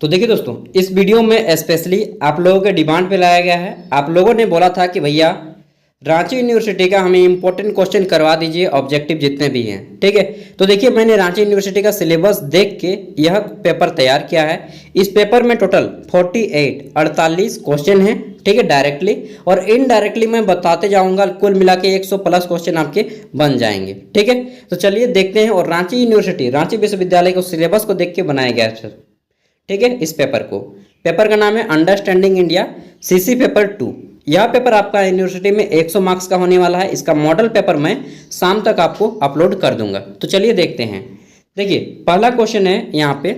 तो देखिए दोस्तों, इस वीडियो में स्पेशली आप लोगों के डिमांड पे लाया गया है। आप लोगों ने बोला था कि भैया रांची यूनिवर्सिटी का हमें इंपॉर्टेंट क्वेश्चन करवा दीजिए, ऑब्जेक्टिव जितने भी हैं। ठीक है, तो देखिए मैंने रांची यूनिवर्सिटी का सिलेबस देख के यह पेपर तैयार किया है। इस पेपर में टोटल 48 क्वेश्चन हैं। ठीक है, डायरेक्टली और इनडायरेक्टली मैं बताते जाऊंगा, कुल मिला के 100 प्लस क्वेश्चन आपके बन जाएंगे। ठीक है, तो चलिए देखते हैं। और रांची यूनिवर्सिटी, रांची विश्वविद्यालय को सिलेबस को देख के बनाया गया है। ठीक है, इस पेपर का नाम है अंडरस्टैंडिंग इंडिया सीसी पेपर 2। यह पेपर आपका यूनिवर्सिटी में 100 मार्क्स का होने वाला है। इसका मॉडल पेपर मैं शाम तक आपको अपलोड कर दूंगा। तो चलिए देखते हैं। देखिए पहला क्वेश्चन है यहाँ पे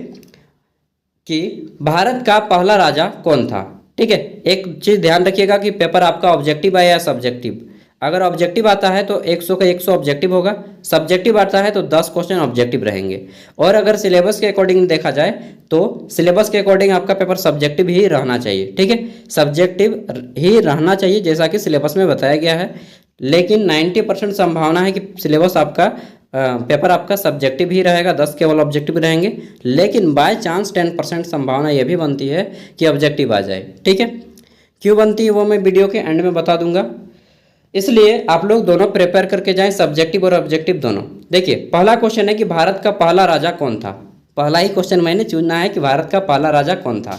कि भारत का पहला राजा कौन था। ठीक है, एक चीज़ ध्यान रखिएगा कि पेपर आपका ऑब्जेक्टिव है या सब्जेक्टिव। अगर ऑब्जेक्टिव आता है तो 100 का 100 ऑब्जेक्टिव होगा, सब्जेक्टिव आता है तो 10 क्वेश्चन ऑब्जेक्टिव रहेंगे। और अगर सिलेबस के अकॉर्डिंग देखा जाए तो सिलेबस के अकॉर्डिंग आपका पेपर सब्जेक्टिव ही रहना चाहिए। ठीक है, सब्जेक्टिव ही रहना चाहिए जैसा कि सिलेबस में बताया गया है। लेकिन 90% संभावना है कि सिलेबस आपका पेपर आपका सब्जेक्टिव ही रहेगा, 10 केवल ऑब्जेक्टिव रहेंगे। लेकिन बाय चांस 10% संभावना यह भी बनती है कि ऑब्जेक्टिव आ जाए। ठीक है, क्यों बनती है वो मैं वीडियो के एंड में बता दूंगा। इसलिए आप लोग दोनों प्रिपेयर करके जाएं, सब्जेक्टिव और ऑब्जेक्टिव दोनों। देखिए पहला क्वेश्चन है कि भारत का पहला राजा कौन था। पहला ही क्वेश्चन मैंने चुना है कि भारत का पहला राजा कौन था।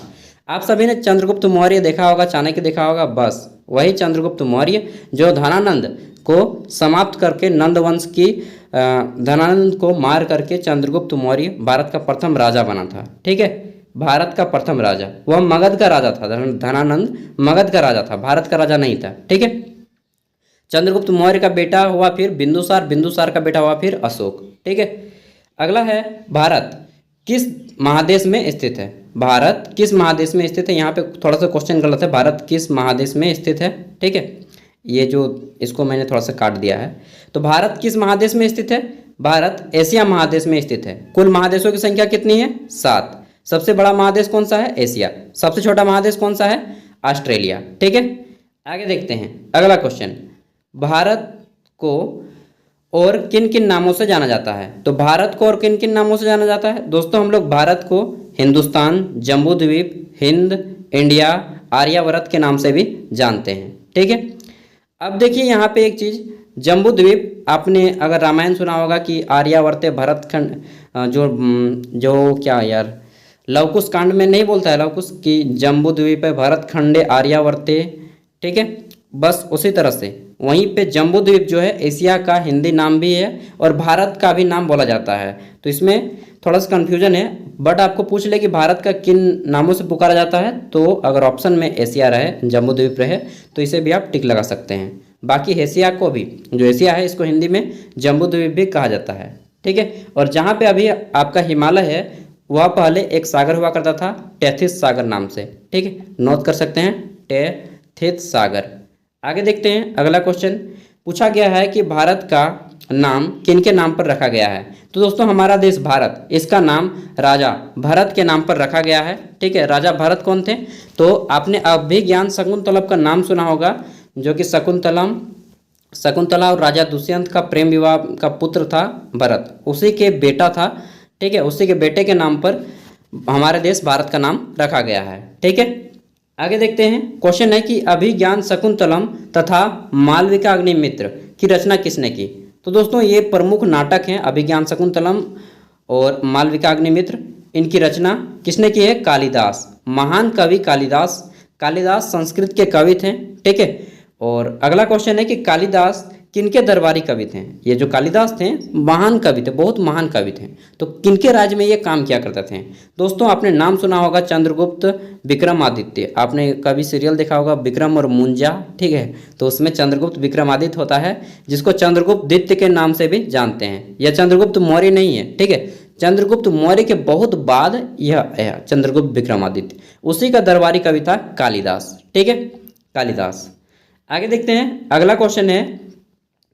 आप सभी ने चंद्रगुप्त मौर्य देखा होगा, चाणक्य देखा होगा, बस वही चंद्रगुप्त मौर्य जो धनानंद को समाप्त करके नंद वंश की धनानंद को मार करके चंद्रगुप्त मौर्य भारत का प्रथम राजा बना था। ठीक है, भारत का प्रथम राजा, वह मगध का राजा था। धनानंद मगध का राजा था, भारत का राजा नहीं था। ठीक है, चंद्रगुप्त मौर्य का बेटा हुआ फिर बिंदुसार, बिंदुसार का बेटा हुआ फिर अशोक। ठीक है, अगला है भारत किस महादेश में स्थित है। भारत किस महादेश में स्थित है, यहाँ पे थोड़ा सा क्वेश्चन गलत है। भारत किस महादेश में स्थित है। ठीक है, ये जो इसको मैंने थोड़ा सा काट दिया है। तो भारत किस महादेश में स्थित है, भारत एशिया महादेश में स्थित है। कुल महादेशों की संख्या कितनी है, 7। सबसे बड़ा महादेश कौन सा है, एशिया। सबसे छोटा महादेश कौन सा है, ऑस्ट्रेलिया। ठीक है, आगे देखते हैं अगला क्वेश्चन। भारत को और किन किन नामों से जाना जाता है। तो भारत को और किन किन नामों से जाना जाता है दोस्तों, हम लोग भारत को हिंदुस्तान, जम्बू द्वीप, हिंद, इंडिया, आर्यावर्त के नाम से भी जानते हैं। ठीक है, अब देखिए यहाँ पे एक चीज़, जम्बू द्वीप आपने अगर रामायण सुना होगा कि आर्यावर्ते भरतखंड, जो क्या यार लवकुश कांड में नहीं बोलता है लवकुश की जम्बू द्वीप है भरतखंडे आर्यावर्ते। ठीक है, बस उसी तरह से वहीं पे जम्बू द्वीप जो है एशिया का हिंदी नाम भी है और भारत का भी नाम बोला जाता है। तो इसमें थोड़ा सा कन्फ्यूजन है, बट आपको पूछ ले कि भारत का किन नामों से पुकारा जाता है, तो अगर ऑप्शन में एशिया रहे, जम्बू द्वीप रहे, तो इसे भी आप टिक लगा सकते हैं। बाकी एशिया को भी, जो एशिया है इसको हिंदी में जम्बू द्वीप भी कहा जाता है। ठीक है, और जहाँ पे अभी आपका हिमालय है वह पहले एक सागर हुआ करता था टेथिस सागर नाम से। ठीक है, नोट कर सकते हैं टेथिस सागर। आगे देखते हैं अगला क्वेश्चन। पूछा गया है कि भारत का नाम किनके नाम पर रखा गया है। तो दोस्तों हमारा देश भारत, इसका नाम राजा भरत के नाम पर रखा गया है। ठीक है, राजा भरत कौन थे, तो आपने अभिज्ञान शकुंतलम का नाम सुना होगा, जो कि शकुंतला और राजा दुष्यंत का प्रेम विवाह का पुत्र था भरत, उसी के बेटा था। ठीक है, उसी के बेटे के नाम पर हमारे देश भारत का नाम रखा गया है। ठीक है, आगे देखते हैं। क्वेश्चन है कि अभिज्ञान शकुंतलम तथा मालविका अग्निमित्र की रचना किसने की। तो दोस्तों ये प्रमुख नाटक हैं, अभिज्ञान शकुंतलम और मालविका अग्निमित्र। इनकी रचना किसने की है, कालिदास, महान कवि कालिदास। कालिदास संस्कृत के कवि थे। ठीक है, और अगला क्वेश्चन है कि कालिदास किनके दरबारी कवि थे। ये जो कालिदास थे महान कवि थे, बहुत महान कवि थे। तो किनके राज्य में ये काम किया करते थे दोस्तों, आपने नाम सुना होगा चंद्रगुप्त विक्रमादित्य। आपने कभी सीरियल देखा होगा विक्रम और मुंजा। ठीक है, तो उसमें चंद्रगुप्त विक्रमादित्य होता है, जिसको चंद्रगुप्त द्वितीय के नाम से भी जानते हैं। यह चंद्रगुप्त मौर्य नहीं है। ठीक है, चंद्रगुप्त मौर्य के बहुत बाद यह चंद्रगुप्त विक्रमादित्य, उसी का दरबारी कवि था कालिदास। ठीक है, कालिदास। आगे देखते हैं अगला क्वेश्चन है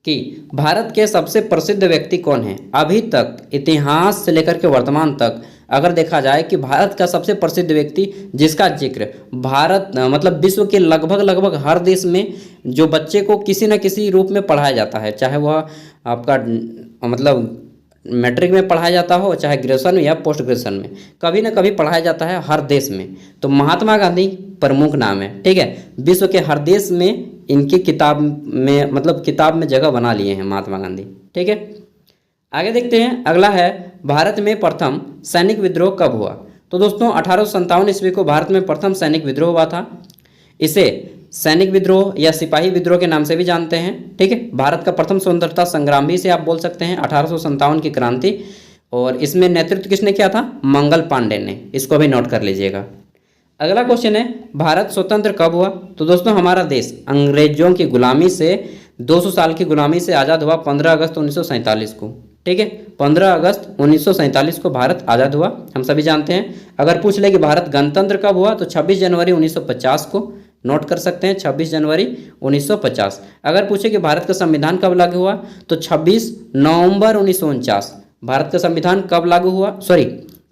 कि भारत के सबसे प्रसिद्ध व्यक्ति कौन है। अभी तक इतिहास से लेकर के वर्तमान तक अगर देखा जाए कि भारत का सबसे प्रसिद्ध व्यक्ति जिसका जिक्र भारत मतलब विश्व के लगभग हर देश में जो बच्चे को किसी न किसी रूप में पढ़ाया जाता है, चाहे वह आपका मतलब मैट्रिक में पढ़ाया जाता हो, चाहे ग्रेजुएशन में या पोस्ट ग्रेजुएशन में, कभी ना कभी पढ़ाया जाता है हर देश में। तो महात्मा गांधी प्रमुख नाम है, ठीक है। विश्व के हर देश में इनकी किताब में, मतलब किताब में जगह बना लिए हैं महात्मा गांधी, ठीक है। आगे देखते हैं, अगला है भारत में प्रथम सैनिक विद्रोह कब हुआ। तो दोस्तों 1857 ईस्वी को भारत में प्रथम सैनिक विद्रोह हुआ था। इसे सैनिक विद्रोह या सिपाही विद्रोह के नाम से भी जानते हैं, ठीक है। भारत का प्रथम स्वतंत्रता संग्राम भी इसे आप बोल सकते हैं, 1857 की क्रांति। और इसमें नेतृत्व किसने किया था? मंगल पांडे ने। इसको भी नोट कर लीजिएगा। अगला क्वेश्चन है, भारत स्वतंत्र कब हुआ। तो दोस्तों हमारा देश अंग्रेजों की गुलामी से 200 साल की गुलामी से आज़ाद हुआ 15 अगस्त 1947 को, ठीक है। 15 अगस्त 1947 को भारत आज़ाद हुआ, हम सभी जानते हैं। अगर पूछ ले कि भारत गणतंत्र कब हुआ, तो 26 जनवरी 1950 को नोट कर सकते हैं, 26 जनवरी 1950। अगर पूछे कि भारत का संविधान कब लागू हुआ, तो 26 नवंबर 1949। भारत का संविधान कब लागू हुआ, सॉरी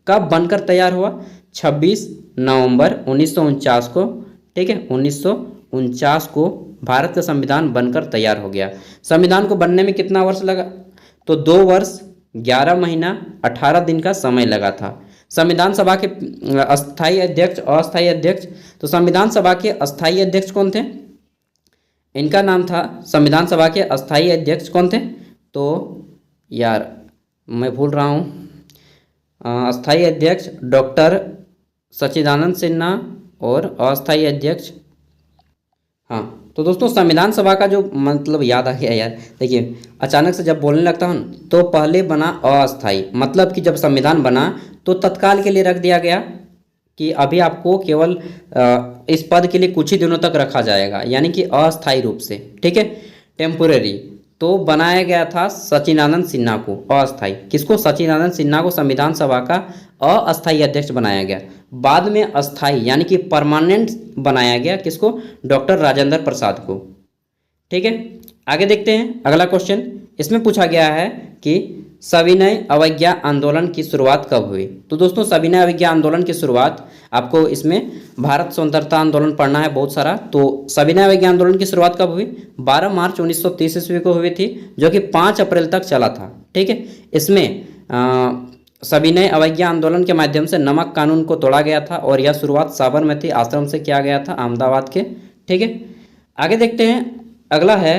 कब बनकर तैयार हुआ? 26 नवंबर 1949 को, ठीक है। 1949 को भारत का संविधान बनकर तैयार हो गया। संविधान को बनने में कितना वर्ष लगा? तो 2 वर्ष 11 महीना 18 दिन का समय लगा था। संविधान सभा के अस्थायी अध्यक्ष, अस्थायी अध्यक्ष, तो संविधान सभा के अस्थायी अध्यक्ष कौन थे? इनका नाम था, संविधान सभा के अस्थायी अध्यक्ष कौन थे? तो यार मैं भूल रहा हूँ, अस्थायी अध्यक्ष डॉक्टर सच्चिदानंद सिन्हा और अस्थायी अध्यक्ष, हाँ। तो दोस्तों संविधान सभा का जो मतलब याद आ गया यार, देखिए अचानक से जब बोलने लगता हूँ तो पहले बना अस्थायी, मतलब कि जब संविधान बना तो तत्काल के लिए रख दिया गया कि अभी आपको केवल इस पद के लिए कुछ ही दिनों तक रखा जाएगा, यानी कि अस्थायी रूप से, ठीक है, टेम्पोरेरी। तो बनाया गया था सच्चिदानंद सिन्हा को अस्थायी। किसको? सच्चिदानंद सिन्हा को संविधान सभा का अस्थायी अध्यक्ष बनाया गया। बाद में अस्थायी यानी कि परमानेंट बनाया गया किसको? डॉक्टर राजेंद्र प्रसाद को, ठीक है। आगे देखते हैं अगला क्वेश्चन। इसमें पूछा गया है कि सविनय अवज्ञा आंदोलन की शुरुआत कब हुई। तो दोस्तों सविनय अवज्ञा आंदोलन की शुरुआत, आपको इसमें भारत स्वतंत्रता आंदोलन पढ़ना है बहुत सारा। तो सविनय अवज्ञा आंदोलन की शुरुआत कब हुई? 12 मार्च 1930 ईस्वी को हुई थी, जो कि 5 अप्रैल तक चला था, ठीक है। इसमें सविनय अवज्ञा आंदोलन के माध्यम से नमक कानून को तोड़ा गया था और यह शुरुआत साबरमती आश्रम से किया गया था, अहमदाबाद के, ठीक है। आगे देखते हैं, अगला है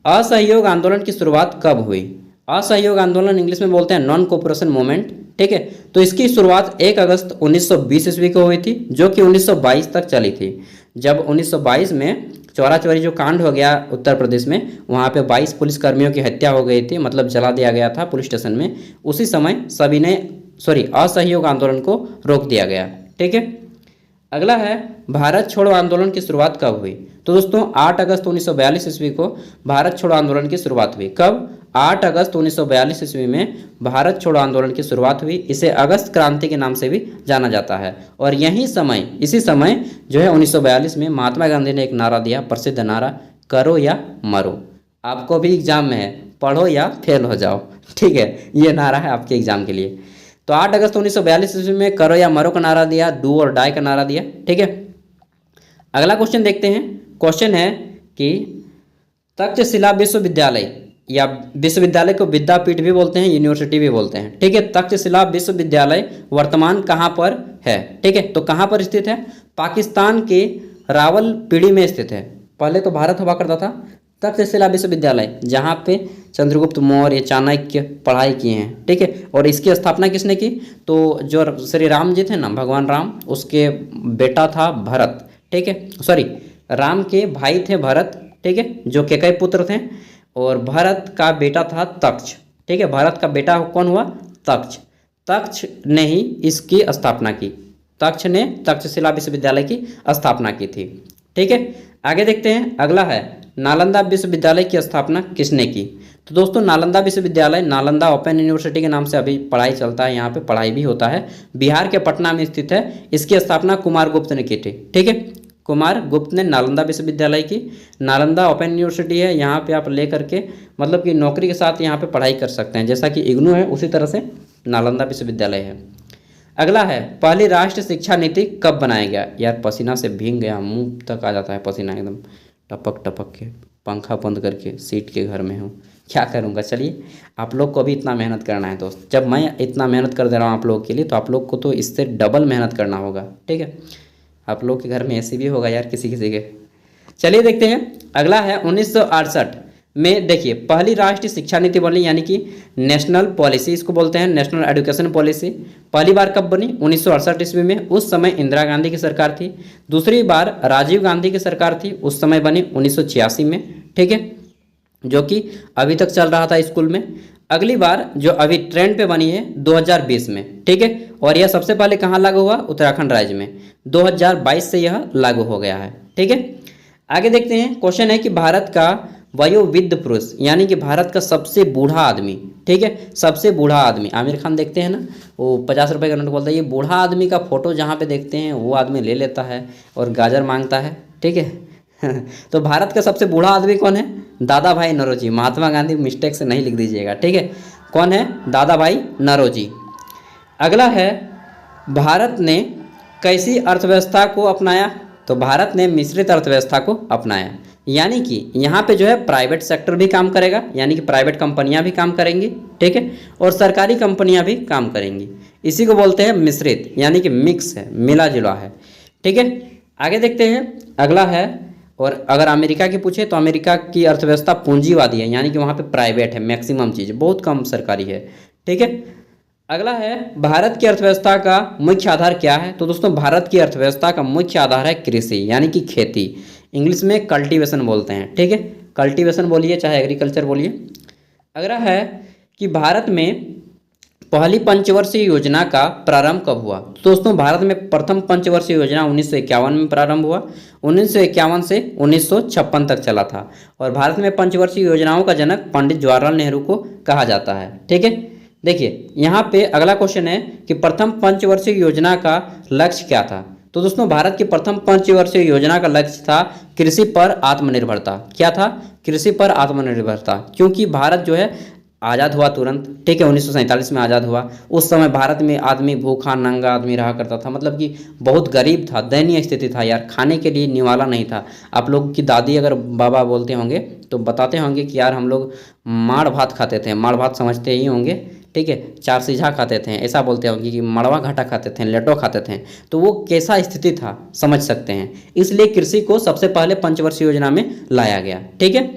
असहयोग आंदोलन की शुरुआत कब हुई। असहयोग आंदोलन इंग्लिश में बोलते हैं नॉन कोऑपरेशन मूवमेंट, ठीक है। तो इसकी शुरुआत 1 अगस्त 1920 ईस्वी को हुई थी, जो कि 1922 तक चली थी। जब 1922 में चौरा चौरी जो कांड हो गया उत्तर प्रदेश में, वहाँ पे 22 पुलिसकर्मियों की हत्या हो गई थी, मतलब जला दिया गया था पुलिस स्टेशन में। उसी समय असहयोग आंदोलन को रोक दिया गया, ठीक है। अगला है भारत छोड़ो आंदोलन की शुरुआत कब हुई। तो दोस्तों 8 अगस्त 1942 ईस्वी को भारत छोड़ो आंदोलन की शुरुआत हुई। कब? 8 अगस्त 1942 ईस्वी में भारत छोड़ो आंदोलन की शुरुआत हुई। इसे अगस्त क्रांति के नाम से भी जाना जाता है। और इसी समय जो है 1942 में महात्मा गांधी ने एक नारा दिया, प्रसिद्ध नारा, करो या मरो। आपको भी एग्जाम में है, पढ़ो या फेल हो जाओ, ठीक है। ये नारा है आपके एग्जाम के लिए। तो 8 अगस्त 1942 ईस्वी में करो या मरो का नारा दिया, डू और डाई का नारा दिया, ठीक है। अगला क्वेश्चन देखते हैं। क्वेश्चन है कि तक्षशिला विश्वविद्यालय, या विश्वविद्यालय को विद्यापीठ भी बोलते हैं, यूनिवर्सिटी भी बोलते हैं, ठीक है। तक्षशिला विश्वविद्यालय वर्तमान कहाँ पर है, ठीक है। तो कहाँ पर स्थित है? पाकिस्तान के रावलपिंडी में स्थित है। पहले तो भारत हुआ करता था। तक्षशिला विश्वविद्यालय, जहाँ पे चंद्रगुप्त मौर्य, चाणक्य पढ़ाई किए हैं, ठीक है। और इसकी स्थापना किसने की? तो जो श्री राम जी थे ना, भगवान राम, उसके बेटा था भरत, ठीक है, सॉरी राम के भाई थे भरत, ठीक है, जो केकई पुत्र थे। और भरत का बेटा था तक्ष, ठीक है। भरत का बेटा कौन हुआ? तक्ष। तक्ष ने ही इसकी स्थापना की। तक्ष ने तक्षशिला विश्वविद्यालय की स्थापना की थी, ठीक है। आगे देखते हैं, अगला है नालंदा विश्वविद्यालय की स्थापना किसने की। तो दोस्तों नालंदा विश्वविद्यालय नालंदा ओपन यूनिवर्सिटी के नाम से अभी पढ़ाई चलता है, यहाँ पे पढ़ाई भी होता है, बिहार के पटना में स्थित है। इसकी स्थापना कुमार गुप्त ने की थी, ठीक है। कुमार गुप्त ने नालंदा विश्वविद्यालय की। नालंदा ओपन यूनिवर्सिटी है, यहाँ पे आप ले करके मतलब कि नौकरी के साथ यहाँ पे पढ़ाई कर सकते हैं, जैसा कि इग्नू है उसी तरह से नालंदा विश्वविद्यालय है। अगला है पहली राष्ट्रीय शिक्षा नीति कब बनाया गया। यार पसीना से भीग गया, मुंह तक आ जाता है पसीना एकदम टपक टपक के, पंखा बंद करके सीट के घर में हूँ, क्या करूँगा। चलिए, आप लोग को भी इतना मेहनत करना है दोस्त। जब मैं इतना मेहनत कर दे रहा हूँ आप लोगों के लिए, तो आप लोग को तो इससे डबल मेहनत करना होगा, ठीक है। आप लोग के घर में ऐसे भी होगा यार किसी किसी के। चलिए देखते हैं, अगला है 1968 में। देखिए, पहली राष्ट्रीय शिक्षा नीति बनी, यानी कि नेशनल पॉलिसी इसको बोलते हैं, नेशनल एजुकेशन पॉलिसी। पहली बार कब बनी? 1968 ईस्वी में। उस समय इंदिरा गांधी की सरकार थी। दूसरी बार राजीव गांधी की सरकार थी, उस समय बनी 1986 में, ठीक है, जो कि अभी तक चल रहा था स्कूल में। अगली बार जो अभी ट्रेंड पे बनी है 2020 में, ठीक है। और यह सबसे पहले कहाँ लागू हुआ? उत्तराखंड राज्य में। 2022 से यह लागू हो गया है, ठीक है। आगे देखते हैं, क्वेश्चन है कि भारत का वयोवृद्ध पुरुष, यानी कि भारत का सबसे बूढ़ा आदमी, ठीक है, सबसे बूढ़ा आदमी। आमिर खान देखते हैं ना, वो 50 रुपये का नोट बोलता है, ये बूढ़ा आदमी का फोटो जहाँ पे देखते हैं वो आदमी ले लेता है और गाजर मांगता है, ठीक है। तो भारत का सबसे बूढ़ा आदमी कौन है? दादा भाई नौरोजी। महात्मा गांधी मिस्टेक से नहीं लिख दीजिएगा, ठीक है। कौन है? दादा भाई नौरोजी। अगला है, भारत ने कैसी अर्थव्यवस्था को अपनाया? तो भारत ने मिश्रित अर्थव्यवस्था को अपनाया, यानी कि यहाँ पे जो है प्राइवेट सेक्टर भी काम करेगा, यानी कि प्राइवेट कंपनियाँ भी काम करेंगी, ठीक है, और सरकारी कंपनियाँ भी काम करेंगी। इसी को बोलते हैं मिश्रित, यानी कि मिक्स है, मिला जुला है, ठीक है। आगे देखते हैं, अगला है, और अगर अमेरिका की पूछे तो अमेरिका की अर्थव्यवस्था पूंजीवादी है, यानी कि वहाँ पे प्राइवेट है, मैक्सिमम चीज़, बहुत कम सरकारी है, ठीक है। अगला है, भारत की अर्थव्यवस्था का मुख्य आधार क्या है? तो दोस्तों, भारत की अर्थव्यवस्था का मुख्य आधार है कृषि, यानी कि खेती। इंग्लिश में कल्टीवेशन बोलते हैं, ठीक है, कल्टीवेशन बोलिए चाहे एग्रीकल्चर बोलिए। अगला है कि भारत में पहली पंचवर्षीय योजना का प्रारंभ कब हुआ? तो दोस्तों, भारत में प्रथम पंचवर्षीय योजना 1951 में प्रारंभ हुआ। 1951 से 1956 तक चला था। और भारत में पंचवर्षीय योजनाओं का जनक पंडित जवाहरलाल नेहरू को कहा जाता है, ठीक है। देखिए, यहाँ पे अगला क्वेश्चन है कि प्रथम पंचवर्षीय योजना का लक्ष्य क्या था? तो दोस्तों, भारत की प्रथम पंचवर्षीय योजना का लक्ष्य था कृषि पर आत्मनिर्भरता। क्या था? कृषि पर आत्मनिर्भरता। क्योंकि भारत जो है आज़ाद हुआ तुरंत, ठीक है, 1947 में आज़ाद हुआ। उस समय भारत में आदमी भूखा नंगा आदमी रहा करता था, मतलब कि बहुत गरीब था, दयनीय स्थिति था यार, खाने के लिए निवाला नहीं था। आप लोग की दादी अगर बाबा बोलते होंगे तो बताते होंगे कि यार हम लोग माड़ भात खाते थे, माड़ भात समझते ही होंगे, ठीक है, चार सीझा खाते थे, ऐसा बोलते होंगे कि मड़वा घाटा खाते थे, लेटो खाते थे। तो वो कैसा स्थिति था समझ सकते हैं। इसलिए कृषि को सबसे पहले पंचवर्षीय योजना में लाया गया, ठीक है।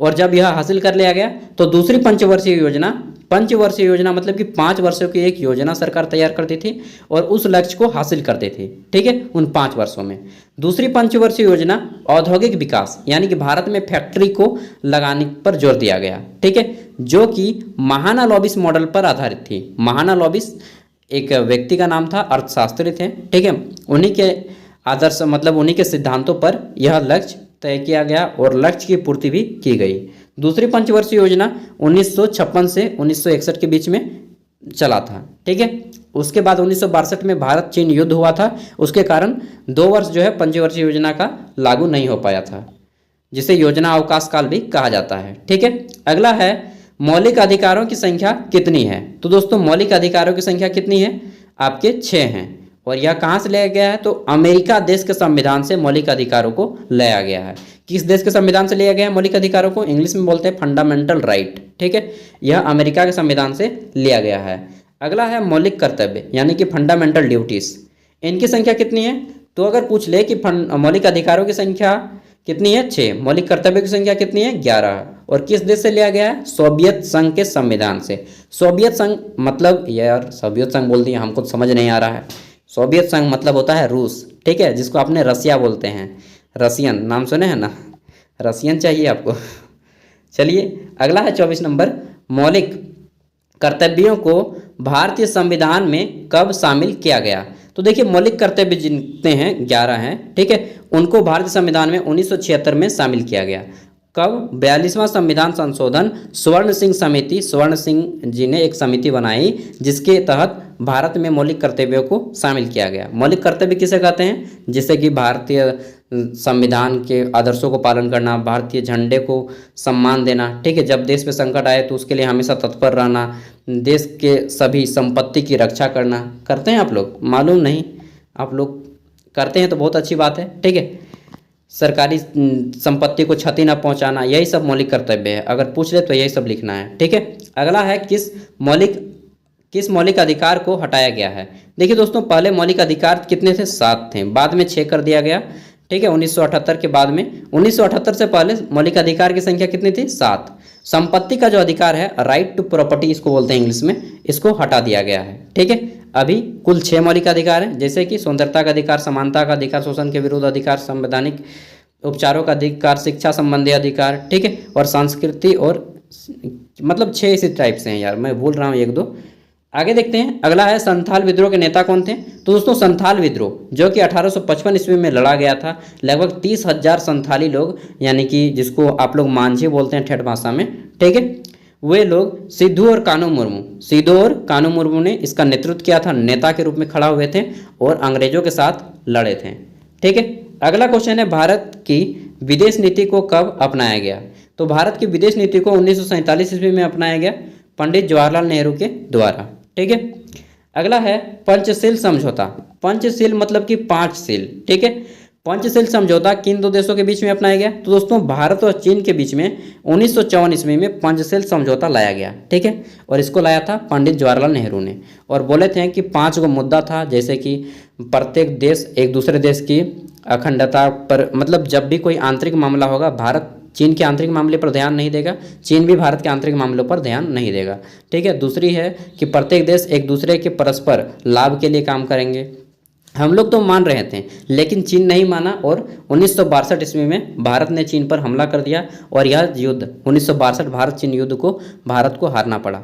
और जब यह हासिल कर लिया गया तो दूसरी पंचवर्षीय योजना, पंचवर्षीय योजना मतलब कि 5 वर्षों की एक योजना सरकार तैयार करती थी और उस लक्ष्य को हासिल करती थी, ठीक है, उन 5 वर्षों में। दूसरी पंचवर्षीय योजना औद्योगिक विकास, यानी कि भारत में फैक्ट्री को लगाने पर जोर दिया गया, ठीक है, जो कि महाना लॉबिस मॉडल पर आधारित थी। महाना लॉबिस एक व्यक्ति का नाम था, अर्थशास्त्री थे, ठीक है। उन्हीं के आदर्श मतलब उन्हीं के सिद्धांतों पर यह लक्ष्य तय किया गया और लक्ष्य की पूर्ति भी की गई। दूसरी पंचवर्षीय योजना 1956 से 1961 के बीच में चला था, ठीक है। उसके बाद 1962 में भारत चीन युद्ध हुआ था, उसके कारण 2 वर्ष जो है पंचवर्षीय योजना का लागू नहीं हो पाया था, जिसे योजना अवकाश काल भी कहा जाता है, ठीक है। अगला है, मौलिक अधिकारों की संख्या कितनी है? तो दोस्तों, मौलिक अधिकारों की संख्या कितनी है? आपके 6 हैं। और यह कहाँ से लिया गया है? तो अमेरिका देश के संविधान से मौलिक अधिकारों को लाया गया है। किस देश के संविधान से लिया गया है मौलिक अधिकारों को? इंग्लिश में बोलते हैं फंडामेंटल राइट, ठीक है। यह अमेरिका के संविधान से लिया गया है। अगला है मौलिक कर्तव्य, यानी कि फंडामेंटल ड्यूटीज। इनकी संख्या कितनी है? तो अगर पूछ ले कि मौलिक अधिकारों की संख्या कितनी है? 6। मौलिक कर्तव्य की संख्या कितनी है? 11। और किस देश से लिया गया है? सोवियत संघ के संविधान से। सोवियत संघ मतलब, यार सोवियत संघ बोल दिए, हमको समझ नहीं आ रहा है। सोवियत संघ मतलब होता है रूस, ठीक है, जिसको आपने रसिया बोलते हैं। रसियन नाम सुने हैं ना, रसियन चाहिए आपको। चलिए, अगला है 24 नंबर, मौलिक कर्तव्यों को भारतीय संविधान में कब शामिल किया गया? तो देखिए, मौलिक कर्तव्य जितने हैं 11 हैं, ठीक है, उनको भारतीय संविधान में 1976 में शामिल किया गया। कब? 42वां संविधान संशोधन स्वर्ण सिंह समिति, स्वर्ण सिंह जी ने एक समिति बनाई जिसके तहत भारत में मौलिक कर्तव्यों को शामिल किया गया। मौलिक कर्तव्य किसे कहते हैं? जिससे कि भारतीय संविधान के आदर्शों को पालन करना, भारतीय झंडे को सम्मान देना, ठीक है, जब देश पे संकट आए तो उसके लिए हमेशा तत्पर रहना, देश के सभी संपत्ति की रक्षा करना। करते हैं आप लोग? मालूम नहीं, आप लोग करते हैं तो बहुत अच्छी बात है, ठीक है। सरकारी संपत्ति को क्षति न पहुंचाना, यही सब मौलिक कर्तव्य है। अगर पूछ ले तो यही सब लिखना है, ठीक है। अगला है किस मौलिक अधिकार को हटाया गया है। देखिए दोस्तों, पहले मौलिक अधिकार कितने थे? 7 थे, बाद में 6 कर दिया गया, ठीक है, 1978 के बाद में। 1978 से पहले मौलिक अधिकार की संख्या कितनी थी? 7। संपत्ति का जो अधिकार है, राइट टू प्रॉपर्टी इसको बोलते हैं इंग्लिश में, इसको हटा दिया गया है, ठीक है। अभी कुल 6 मौलिक अधिकार हैं, जैसे कि स्वतंत्रता का अधिकार, समानता का अधिकार, शोषण के विरुद्ध अधिकार, संवैधानिक उपचारों का अधिकार, शिक्षा संबंधी अधिकार, ठीक है, और संस्कृति, और मतलब 6 इसी टाइप से हैं यार, मैं भूल रहा हूँ 1-2। आगे देखते हैं। अगला है संथाल विद्रोह के नेता कौन थे? तो दोस्तों संथाल विद्रोह जो कि 1855 ईस्वी में लड़ा गया था, लगभग 30,000 संथाली लोग, यानी कि जिसको आप लोग मांझी बोलते हैं ठेठ भाषा में, ठीक है, वे लोग सिद्धू और कानू मुर्मू ने इसका नेतृत्व किया था, नेता के रूप में खड़ा हुए थे और अंग्रेजों के साथ लड़े थे, ठीक है। अगला क्वेश्चन है, भारत की विदेश नीति को कब अपनाया गया? तो भारत की विदेश नीति को 1947 ईस्वी में अपनाया गया, पंडित जवाहरलाल नेहरू के द्वारा, ठीक है। अगला है पंचशील समझौता। पंचशील मतलब कि 5 सील, ठीक है। पंचशील समझौता किन 2 देशों के बीच में अपनाया गया? तो दोस्तों भारत और चीन के बीच में 1954 ईस्वी में पंचशील समझौता लाया गया, ठीक है, और इसको लाया था पंडित जवाहरलाल नेहरू ने, और बोले थे कि 5 गो मुद्दा था, जैसे कि प्रत्येक देश एक दूसरे देश की अखंडता पर, मतलब जब भी कोई आंतरिक मामला होगा, भारत चीन के आंतरिक मामले पर ध्यान नहीं देगा, चीन भी भारत के आंतरिक मामलों पर ध्यान नहीं देगा, ठीक है। दूसरी है कि प्रत्येक देश एक दूसरे के परस्पर लाभ के लिए काम करेंगे। हम लोग तो मान रहे थे, लेकिन चीन नहीं माना, और 1962 ईस्वी में भारत ने चीन पर हमला कर दिया, और यह युद्ध 1962 भारत चीन युद्ध को भारत को हारना पड़ा,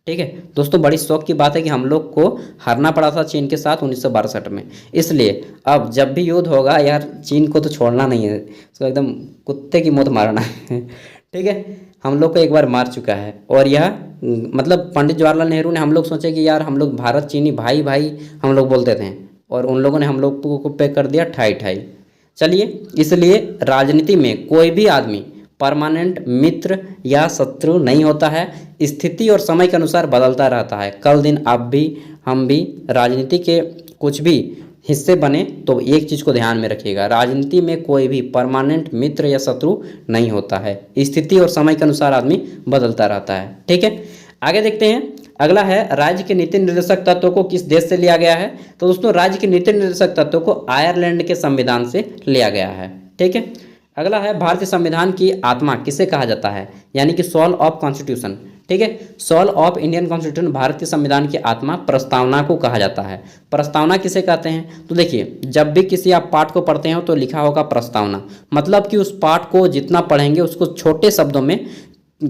ठीक है। दोस्तों बड़ी शौक की बात है कि हम लोग को हारना पड़ा था चीन के साथ 1962 में, इसलिए अब जब भी युद्ध होगा यार, चीन को तो छोड़ना नहीं है, उसको एकदम कुत्ते की मौत मारना है, ठीक है। हम लोग को एक बार मार चुका है, और यह मतलब पंडित जवाहरलाल नेहरू ने, हम लोग सोचे कि यार हम लोग भारत चीनी भाई भाई हम लोग बोलते थे, और उन लोगों ने हम लोग को पे कर दिया ठाई ठाई। चलिए, इसलिए राजनीति में कोई भी आदमी परमानेंट मित्र या शत्रु नहीं होता है, स्थिति और समय के अनुसार बदलता रहता है। कल दिन आप भी हम भी राजनीति के कुछ भी हिस्से बने तो एक चीज़ को ध्यान में रखिएगा, राजनीति में कोई भी परमानेंट मित्र या शत्रु नहीं होता है, स्थिति और समय के अनुसार आदमी बदलता रहता है, ठीक है। आगे देखते हैं। अगला है राज्य के नीति निर्देशक तत्वों को किस देश से लिया गया है? तो दोस्तों राज्य के नीति निर्देशक तत्वों को आयरलैंड के संविधान से लिया गया है, ठीक है। अगला है भारतीय संविधान की आत्मा किसे कहा जाता है, यानी कि सोल ऑफ कॉन्स्टिट्यूशन, ठीक है। सोल ऑफ इंडियन कॉन्स्टिट्यूशन, भारतीय संविधान की आत्मा प्रस्तावना को कहा जाता है। प्रस्तावना किसे कहते हैं? तो देखिए, जब भी किसी आप पाठ को पढ़ते हो तो लिखा होगा प्रस्तावना, मतलब कि उस पाठ को जितना पढ़ेंगे उसको छोटे शब्दों में,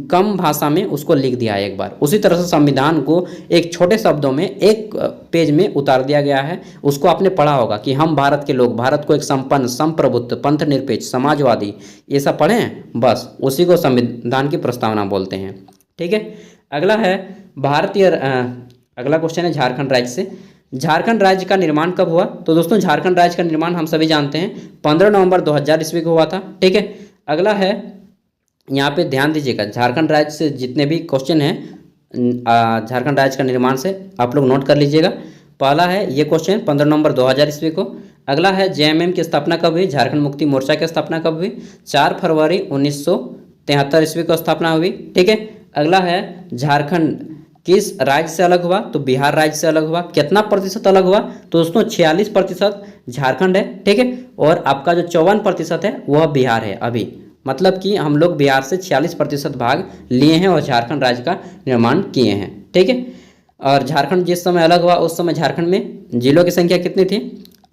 कम भाषा में उसको लिख दिया है एक बार। उसी तरह से संविधान को एक छोटे शब्दों में एक पेज में उतार दिया गया है। उसको आपने पढ़ा होगा कि हम भारत के लोग भारत को एक संपन्न, संप्रभुत्व, पंथ निरपेक्ष, समाजवादी, ये सब पढ़े हैं, बस उसी को संविधान की प्रस्तावना बोलते हैं, ठीक है। अगला है अगला क्वेश्चन है झारखंड राज्य से। झारखंड राज्य का निर्माण कब हुआ? तो दोस्तों झारखंड राज्य का निर्माण हम सभी जानते हैं 15 नवंबर 2000 ईस्वी को हुआ था, ठीक है। अगला है, यहाँ पे ध्यान दीजिएगा, झारखंड राज्य से जितने भी क्वेश्चन हैं झारखंड राज्य का निर्माण से आप लोग नोट कर लीजिएगा। पहला है ये क्वेश्चन 15 नवंबर 2000 ईस्वी को। अगला है जेएमएम की स्थापना कब हुई? झारखंड मुक्ति मोर्चा की स्थापना कब हुई? 4 फरवरी 1973 ईस्वी को स्थापना हुई, ठीक है। अगला है झारखंड किस राज्य से अलग हुआ? तो बिहार राज्य से अलग हुआ। कितना प्रतिशत अलग हुआ? तो दोस्तों 46% झारखंड है, ठीक है, और आपका जो 54% है वह बिहार है अभी, मतलब कि हम लोग बिहार से 46% भाग लिए हैं और झारखंड राज्य का निर्माण किए हैं, ठीक है। और झारखंड जिस समय अलग हुआ उस समय झारखंड में जिलों की संख्या कितनी थी?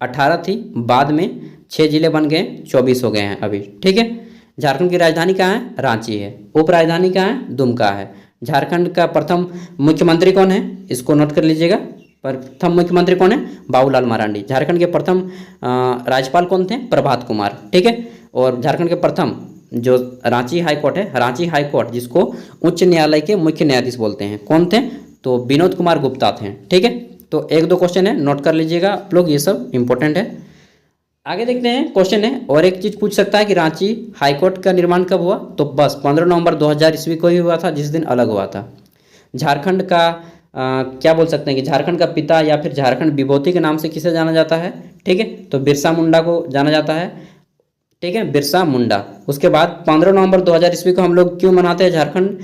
18 थी, बाद में 6 जिले बन गए, 24 हो गए हैं अभी, ठीक है। झारखंड की राजधानी कहाँ है? रांची है। उपराजधानी कहाँ है? दुमका है। झारखंड का प्रथम मुख्यमंत्री कौन है? इसको नोट कर लीजिएगा, प्रथम मुख्यमंत्री कौन है? बाबूलाल मरांडी। झारखंड के प्रथम राज्यपाल कौन थे? प्रभात कुमार, ठीक है। और झारखंड के प्रथम जो रांची हाई कोर्ट है, रांची हाई कोर्ट जिसको उच्च न्यायालय के मुख्य न्यायाधीश बोलते हैं, कौन थे? तो विनोद कुमार गुप्ता थे, ठीक है। तो 1-2 क्वेश्चन है, नोट कर लीजिएगा आप लोग, ये सब इंपॉर्टेंट है। आगे देखते हैं क्वेश्चन है, और एक चीज़ पूछ सकता है कि रांची हाई कोर्ट का निर्माण कब हुआ? तो बस 15 नवंबर 2000 ईस्वी को ही हुआ था, जिस दिन अलग हुआ था। झारखंड का क्या बोल सकते हैं कि झारखंड का पिता या फिर झारखंड विभूति के नाम से किसे जाना जाता है? ठीक है, तो बिरसा मुंडा को जाना जाता है। ठीक है, बिरसा मुंडा। उसके बाद 15 नवंबर 2000 ईस्वी को हम लोग क्यों मनाते हैं झारखंड,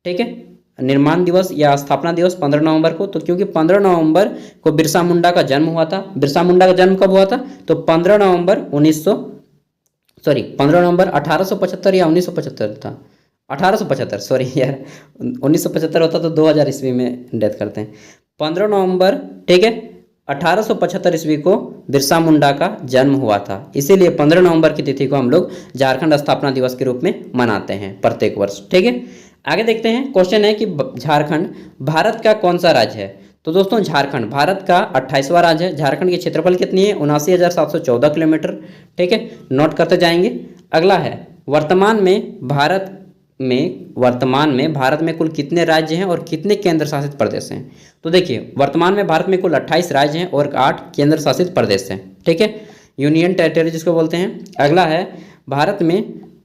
ठीक है, निर्माण दिवस या स्थापना दिवस 15 नवंबर को, तो क्योंकि 15 नवंबर को बिरसा मुंडा का जन्म हुआ था। बिरसा मुंडा का जन्म कब हुआ था, तो 15 नवंबर 1875 या 1975 था, 1875, सॉरी यार 1975 होता तो 2000 ईस्वी में डेथ करते हैं। 15 नवंबर, ठीक है, 1875 ईस्वी को बिरसा मुंडा का जन्म हुआ था, इसीलिए 15 नवंबर की तिथि को हम लोग झारखंड स्थापना दिवस के रूप में मनाते हैं प्रत्येक वर्ष, ठीक है। आगे देखते हैं, क्वेश्चन है कि झारखंड भारत का कौन सा राज्य है। तो दोस्तों झारखंड भारत का 28वां राज्य है। झारखंड की क्षेत्रफल कितनी है, 79,714 किलोमीटर, ठीक है, नोट करते जाएंगे। अगला है वर्तमान में भारत में कुल कितने राज्य हैं और कितने केंद्र शासित प्रदेश हैं। तो देखिए वर्तमान में भारत में कुल 28 राज्य हैं और 8 केंद्र शासित प्रदेश हैं, ठीक है, यूनियन टेरिटरी जिसको बोलते हैं। अगला है भारत में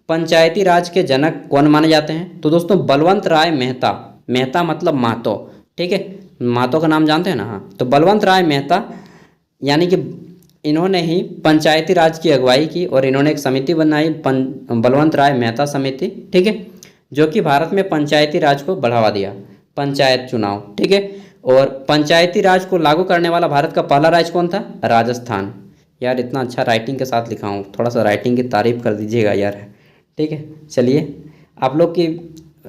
पंचायती राज के जनक कौन माने जाते हैं। तो दोस्तों बलवंत राय मेहता, मेहता मतलब महतो, ठीक है, महतो का नाम जानते हैं ना, हाँ, तो बलवंत राय मेहता यानी कि इन्होंने ही पंचायती राज की अगुवाई की और इन्होंने एक समिति बनाई बलवंत राय मेहता समिति, ठीक है, जो कि भारत में पंचायती राज को बढ़ावा दिया, पंचायत चुनाव, ठीक है। और पंचायती राज को लागू करने वाला भारत का पहला राज्य कौन था, राजस्थान। यार इतना अच्छा राइटिंग के साथ लिखा हूँ, थोड़ा सा राइटिंग की तारीफ कर दीजिएगा यार, ठीक है। चलिए आप लोग की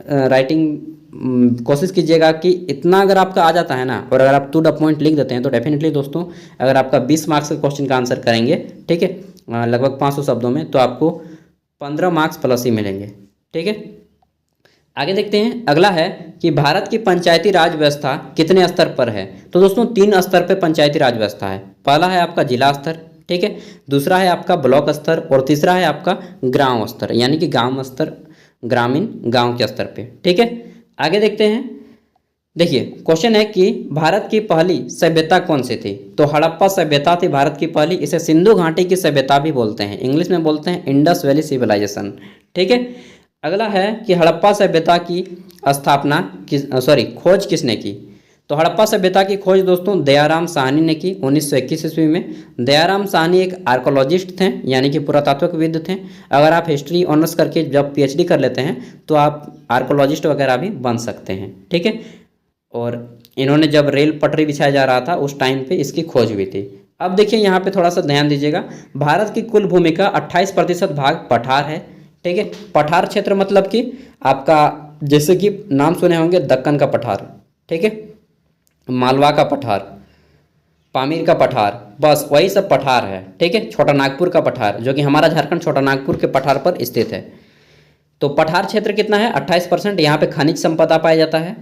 राइटिंग कोशिश कीजिएगा कि इतना अगर आपका आ जाता है ना, और अगर आप टू द पॉइंट लिख देते हैं तो डेफिनेटली दोस्तों अगर आपका 20 मार्क्स के क्वेश्चन का आंसर करेंगे, ठीक है, लगभग 500 शब्दों में, तो आपको 15 मार्क्स प्लस ही मिलेंगे, ठीक है। आगे देखते हैं, अगला है कि भारत की पंचायती राज व्यवस्था कितने स्तर पर है। तो दोस्तों 3 स्तर पर पंचायती राज व्यवस्था है। पहला है आपका जिला स्तर, ठीक है, दूसरा है आपका ब्लॉक स्तर और तीसरा है आपका ग्राम स्तर, यानी कि गांव स्तर, ग्रामीण गांव के स्तर पे, ठीक है। आगे देखते हैं, देखिए क्वेश्चन है कि भारत की पहली सभ्यता कौन सी थी। तो हड़प्पा सभ्यता थी भारत की पहली, इसे सिंधु घाटी की सभ्यता भी बोलते हैं, इंग्लिश में बोलते हैं इंडस वैली सिविलाइजेशन, ठीक है। अगला है कि हड़प्पा सभ्यता की खोज किसने की। तो हड़प्पा सभ्यता की खोज दोस्तों दयाराम साहनी ने की 1921 ईस्वी में। दयाराम साहनी एक आर्कोलॉजिस्ट थे, यानी कि पुरातत्वविद थे। अगर आप हिस्ट्री ऑनर्स करके जब पीएचडी कर लेते हैं तो आप आर्कोलॉजिस्ट वगैरह भी बन सकते हैं, ठीक है। और इन्होंने जब रेल पटरी बिछाया जा रहा था उस टाइम पे इसकी खोज हुई थी। अब देखिए यहाँ पे थोड़ा सा ध्यान दीजिएगा, भारत की कुल भूमि का 28% भाग पठार है, ठीक है। पठार क्षेत्र मतलब कि आपका जैसे कि नाम सुने होंगे दक्कन का पठार, ठीक है, मालवा का पठार, पामीर का पठार, बस वही सब पठार है, ठीक है। छोटा नागपुर का पठार, जो कि हमारा झारखंड छोटा नागपुर के पठार पर स्थित है। तो पठार क्षेत्र कितना है, 28%। यहाँ पे खनिज संपदा पाया जाता है।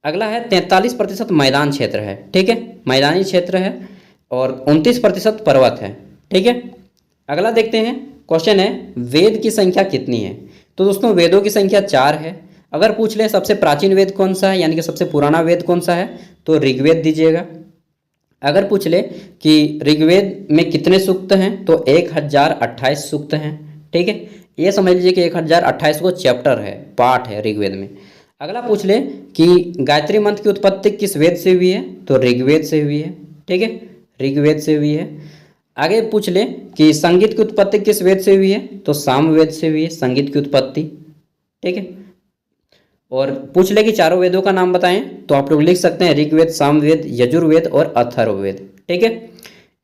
अगला है 43% मैदान क्षेत्र है, ठीक है, मैदानी क्षेत्र है। और 29% पर्वत है, ठीक है। अगला देखते हैं, क्वेश्चन है वेद की संख्या कितनी है। तो दोस्तों वेदों की संख्या 4 है। अगर पूछ ले सबसे प्राचीन वेद कौन सा है, यानी कि सबसे पुराना वेद कौन सा है, तो ऋग्वेद दीजिएगा। अगर पूछ ले कि ऋग्वेद में कितने सूक्त हैं, तो 1028 सूक्त हैं, ठीक है। ये समझ लीजिए कि 1028 को चैप्टर है, पाठ है ऋग्वेद में। अगला पूछ ले कि गायत्री मंत्र की उत्पत्ति किस वेद से हुई है, तो ऋग्वेद से हुई है, ठीक है, ऋग्वेद से हुई है। आगे पूछ ले कि संगीत की उत्पत्ति किस वेद से हुई है, तो सामवेद से हुई है संगीत की उत्पत्ति, ठीक है। और पूछ ले कि चारों वेदों का नाम बताएं, तो आप लोग लिख सकते हैं ऋग्वेद, सामवेद, यजुर्वेद और अथर्ववेद, ठीक है।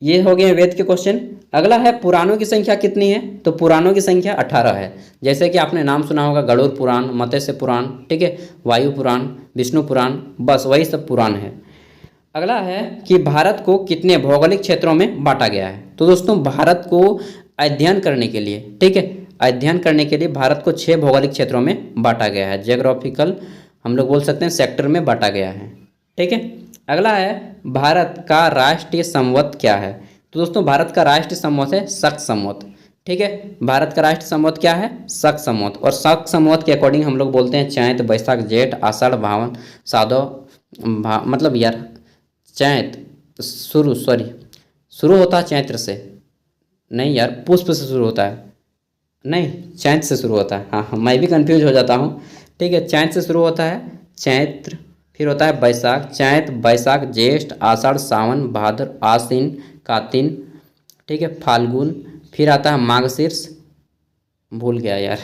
ये हो गए वेद के क्वेश्चन। अगला है पुराणों की संख्या कितनी है, तो पुराणों की संख्या 18 है। जैसे कि आपने नाम सुना होगा गरुड़ पुराण, मत्स्य पुराण, ठीक है, वायु पुराण, विष्णु पुराण, बस वही सब पुराण है। अगला है कि भारत को कितने भौगोलिक क्षेत्रों में बांटा गया है। तो दोस्तों भारत को अध्ययन करने के लिए, ठीक है, अध्ययन करने के लिए भारत को 6 भौगोलिक क्षेत्रों में बांटा गया है, जियोग्राफिकल हम लोग बोल सकते हैं सेक्टर में बांटा गया है, ठीक है। अगला है भारत का राष्ट्रीय संवत क्या है। तो दोस्तों भारत का राष्ट्रीय संवत है शक संवत, ठीक है। भारत का राष्ट्रीय संवत क्या है, शक संवत। और शक संवत के अकॉर्डिंग हम लोग बोलते हैं चैत, बैसाख, जेठ, आषाढ़, भावन, सादो, मतलब यार चैत शुरू होता है चैत्र से, नहीं यार पुष्प से शुरू होता है, नहीं चैत से शुरू होता है, हाँ मैं भी कंफ्यूज हो जाता हूँ, ठीक है। चैत से शुरू होता है चैत्र, फिर होता है बैसाख, चैत, बैसाख, ज्येष्ठ, आषाढ़, सावन, भाद्र, आश्विन, कार्तिक, ठीक है, फाल्गुन, फिर आता है मार्गशीर्ष, भूल गया यार।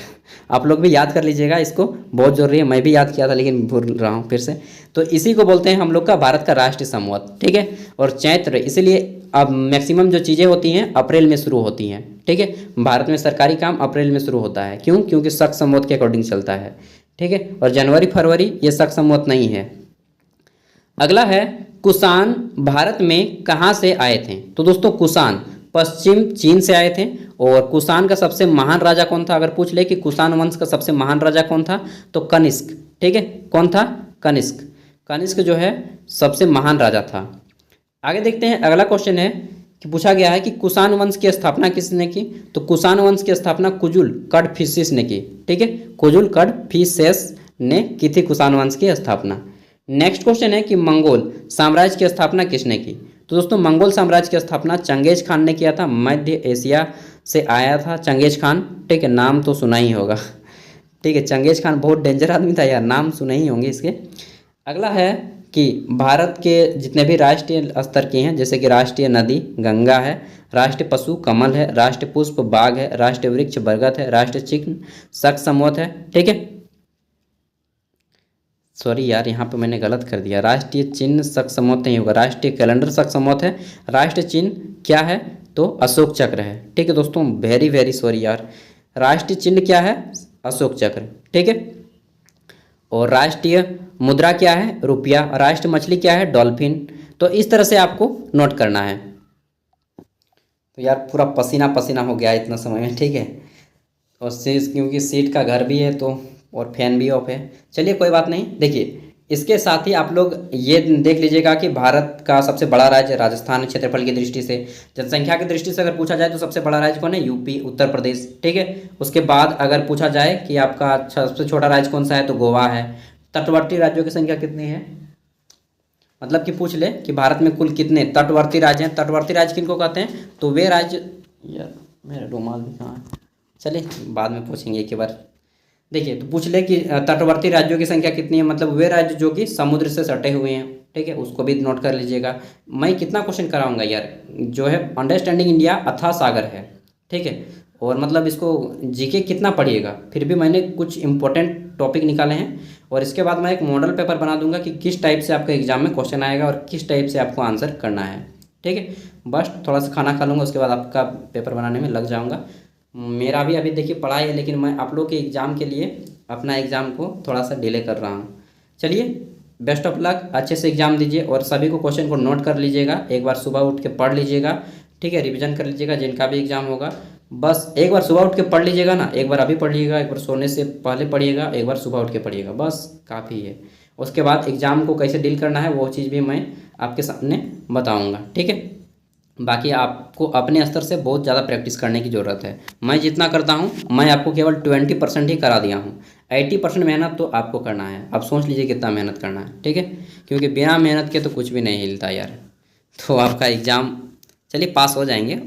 आप लोग भी याद कर लीजिएगा, इसको बहुत ज़रूरी है। मैं भी याद किया था लेकिन भूल रहा हूँ फिर से। तो इसी को बोलते हैं हम लोग का भारत का राष्ट्रीय संवत, ठीक है। और चैत्र इसीलिए अब मैक्सिमम जो चीज़ें होती हैं अप्रैल में शुरू होती हैं, ठीक है। भारत में सरकारी काम अप्रैल में शुरू होता है, क्यों? क्योंकि शक संवत के अकॉर्डिंग चलता है, ठीक है। और जनवरी फरवरी ये शक संवत नहीं है। अगला है कुषाण भारत में कहाँ से आए थे? तो दोस्तों कुषाण पश्चिम चीन से आए थे। और कुषाण का सबसे महान राजा कौन था? अगर पूछ ले कि कुषाण वंश का सबसे महान राजा कौन था, तो कनिष्क, ठीक है। कौन था? कनिष्क। कनिष्क जो है सबसे महान राजा था। आगे देखते हैं, अगला क्वेश्चन है कि पूछा गया है कि कुषाण वंश की स्थापना किसने की? तो कुषाण वंश की स्थापना कुजुल कड़फिसेस ने की, ठीक है। कुजुल कड़फिसेस ने की थी कुषाण वंश की स्थापना। नेक्स्ट क्वेश्चन है कि मंगोल साम्राज्य की स्थापना किसने की? तो दोस्तों मंगोल साम्राज्य की स्थापना चंगेज खान ने किया था। मध्य एशिया से आया था चंगेज खान, ठीक है। नाम तो सुना ही होगा, ठीक है। चंगेज खान बहुत डेंजर आदमी था यार, नाम सुने ही होंगे इसके। अगला है कि भारत के जितने भी राष्ट्रीय स्तर की हैं, जैसे कि राष्ट्रीय नदी गंगा है, राष्ट्रीय पशु कमल है, राष्ट्रीय पुष्प बाघ है, राष्ट्रीय वृक्ष बरगद है, राष्ट्रीय चिन्ह शक समूह है, ठीक है। सॉरी यार, यहाँ पे मैंने गलत कर दिया। राष्ट्रीय चिन्ह शक समूह नहीं होगा, राष्ट्रीय कैलेंडर शक समूह है। राष्ट्रीय चिन्ह क्या है? तो अशोक चक्र है, ठीक है दोस्तों। वेरी वेरी सॉरी यार, राष्ट्रीय चिन्ह क्या है? अशोक चक्र, ठीक है। और राष्ट्रीय मुद्रा क्या है? रुपया। राष्ट्रीय मछली क्या है? डॉल्फिन। तो इस तरह से आपको नोट करना है। तो यार पूरा पसीना पसीना हो गया इतना समय में, ठीक है। और क्योंकि सीट का घर भी है तो, और फैन भी ऑफ है। चलिए कोई बात नहीं। देखिए इसके साथ ही आप लोग ये देख लीजिएगा कि भारत का सबसे बड़ा राज्य राजस्थान है क्षेत्रफल की दृष्टि से। जनसंख्या की दृष्टि से अगर पूछा जाए तो सबसे बड़ा राज्य कौन है? यूपी, उत्तर प्रदेश, ठीक है। उसके बाद अगर पूछा जाए कि आपका सबसे छोटा राज्य कौन सा है, तो गोवा है। तटवर्ती राज्यों की संख्या कितनी है? मतलब कि पूछ ले कि भारत में कुल कितने तटवर्ती राज्य हैं। तटवर्ती राज्य किनको कहते हैं? तो वे राज्य, यार मेरा रुमाल भी कहाँ है, चलिए बाद में पूछेंगे एक बार। देखिए तो पूछ ले कि तटवर्ती राज्यों की संख्या कितनी है, मतलब वे राज्य जो कि समुद्र से सटे हुए हैं, ठीक है। उसको भी नोट कर लीजिएगा। मैं कितना क्वेश्चन कराऊंगा यार, जो है अंडरस्टैंडिंग इंडिया अथाह सागर है, ठीक है। और मतलब इसको जीके कितना पढ़िएगा, फिर भी मैंने कुछ इंपॉर्टेंट टॉपिक निकाले हैं। और इसके बाद मैं एक मॉडल पेपर बना दूंगा कि किस टाइप से आपका एग्जाम में क्वेश्चन आएगा और किस टाइप से आपको आंसर करना है, ठीक है। बस थोड़ा सा खाना खा लूँगा, उसके बाद आपका पेपर बनाने में लग जाऊँगा। मेरा भी अभी देखिए पढ़ाई है, लेकिन मैं आप लोग के एग्ज़ाम के लिए अपना एग्ज़ाम को थोड़ा सा डिले कर रहा हूँ। चलिए बेस्ट ऑफ लक, अच्छे से एग्ज़ाम दीजिए और सभी को क्वेश्चन को नोट कर लीजिएगा। एक बार सुबह उठ के पढ़ लीजिएगा, ठीक है। रिवीजन कर लीजिएगा जिनका भी एग्ज़ाम होगा। बस एक बार सुबह उठ के पढ़ लीजिएगा ना, एक बार अभी पढ़िएगा, एक बार सोने से पहले पढ़िएगा, एक बार सुबह उठ के पढ़िएगा, बस काफ़ी है। उसके बाद एग्ज़ाम को कैसे डील करना है वो चीज़ भी मैं आपके सामने बताऊँगा, ठीक है। बाकी आपको अपने स्तर से बहुत ज़्यादा प्रैक्टिस करने की ज़रूरत है। मैं जितना करता हूँ मैं आपको केवल 20% ही करा दिया हूँ, 80% मेहनत तो आपको करना है। अब सोच लीजिए कितना मेहनत करना है, ठीक है। क्योंकि बिना मेहनत के तो कुछ भी नहीं हिलता यार। तो आपका एग्ज़ाम चलिए पास हो जाएंगे।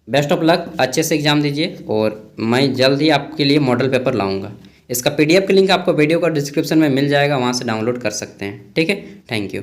बेस्ट ऑफ लक, अच्छे से एग्ज़ाम दीजिए और मैं जल्द ही आपके लिए मॉडल पेपर लाऊँगा। इसका PDF का लिंक आपको वीडियो का डिस्क्रिप्शन में मिल जाएगा, वहाँ से डाउनलोड कर सकते हैं, ठीक है। Thank you.